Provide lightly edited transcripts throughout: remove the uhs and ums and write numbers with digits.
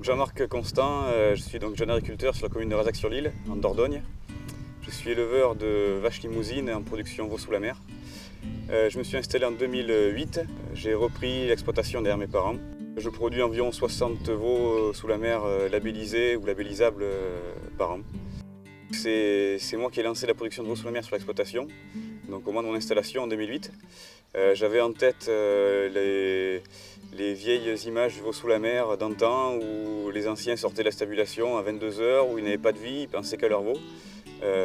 Jean-Marc Constant, je suis donc jeune agriculteur sur la commune de Razac-sur-l'Isle, en Dordogne. Je suis éleveur de vaches limousines en production veau sous la mer. Je me suis installé en 2008, j'ai repris l'exploitation derrière mes parents. Je produis environ 60 veaux sous la mer labellisés ou labellisables par an. C'est moi qui ai lancé la production de veaux sous la mer sur l'exploitation, donc au moment de mon installation en 2008. J'avais en tête les vieilles images du veau sous la mer d'antan où les anciens sortaient de la stabulation à 22 h, où ils n'avaient pas de vie, ils pensaient qu'à leur veau.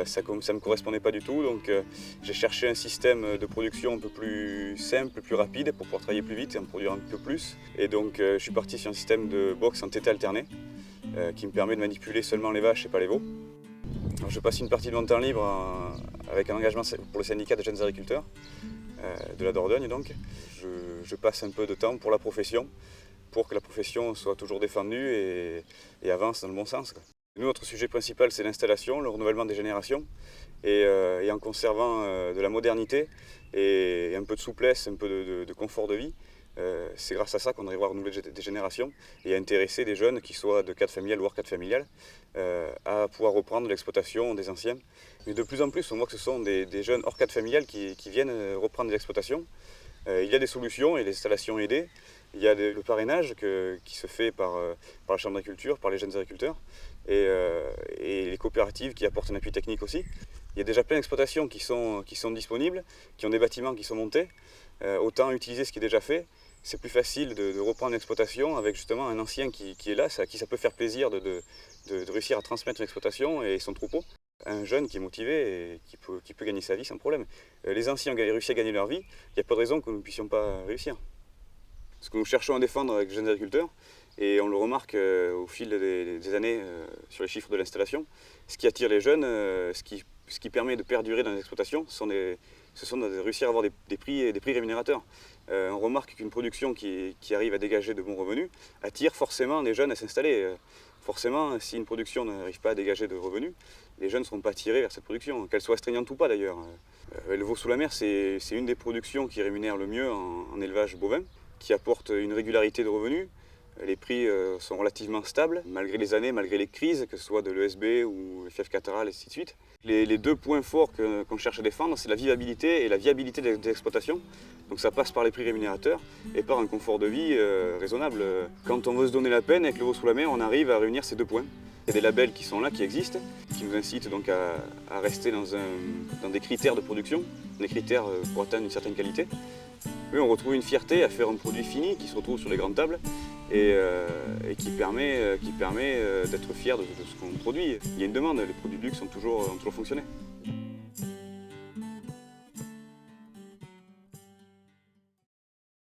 Ça ne me correspondait pas du tout, donc j'ai cherché un système de production un peu plus simple, plus rapide pour pouvoir travailler plus vite et en produire un peu plus. Et donc je suis parti sur un système de box en tétée alternée qui me permet de manipuler seulement les vaches et pas les veaux. Alors, je passe une partie de mon temps libre avec un engagement pour le syndicat des jeunes agriculteurs de la Dordogne. Donc. Je passe un peu de temps pour la profession, pour que la profession soit toujours défendue et avance dans le bon sens. Nous, notre sujet principal, c'est l'installation, le renouvellement des générations, et en conservant de la modernité et un peu de souplesse, un peu de confort de vie. C'est grâce à ça qu'on arrivera à renouveler des générations et à intéresser des jeunes qui soient de cadre familial ou hors cadre familial à pouvoir reprendre l'exploitation des anciens. Mais de plus en plus, on voit que ce sont des jeunes hors cadre familial qui viennent reprendre des exploitations. Il y a des solutions et les installations aidées. Il y a le parrainage qui se fait par la Chambre d'agriculture, par les jeunes agriculteurs et les coopératives qui apportent un appui technique aussi. Il y a déjà plein d'exploitations qui sont disponibles, qui ont des bâtiments qui sont montés. Autant utiliser ce qui est déjà fait. C'est plus facile de reprendre l'exploitation avec justement un ancien qui est là, à qui ça peut faire plaisir de réussir à transmettre l'exploitation et son troupeau. Un jeune qui est motivé et qui peut gagner sa vie sans problème. Les anciens ont réussi à gagner leur vie, il n'y a pas de raison que nous ne puissions pas réussir. Ce que nous cherchons à défendre avec les jeunes agriculteurs, et on le remarque au fil des années sur les chiffres de l'installation, ce qui attire les jeunes, ce qui permet de perdurer dans les exploitations, ce sont de réussir à avoir des prix rémunérateurs. On remarque qu'une production qui arrive à dégager de bons revenus attire forcément les jeunes à s'installer. Forcément, si une production n'arrive pas à dégager de revenus, les jeunes ne seront pas attirés vers cette production, qu'elle soit astreignante ou pas d'ailleurs. Le veau sous la mer, c'est une des productions qui rémunère le mieux en élevage bovin, qui apporte une régularité de revenus. Les prix sont relativement stables, malgré les années, malgré les crises, que ce soit de l'ESB ou le fief cathédrale, et ainsi de suite. Les deux points forts qu'on cherche à défendre, c'est la vivabilité et la viabilité des exploitations. Donc ça passe par les prix rémunérateurs et par un confort de vie raisonnable. Quand on veut se donner la peine avec le veau sous la mer, on arrive à réunir ces deux points. Il y a des labels qui sont là, qui existent, qui nous incitent donc à rester dans des critères de production, des critères pour atteindre une certaine qualité. Oui, on retrouve une fierté à faire un produit fini qui se retrouve sur les grandes tables et qui permet d'être fier de ce qu'on produit. Il y a une demande, les produits de luxe ont toujours fonctionné.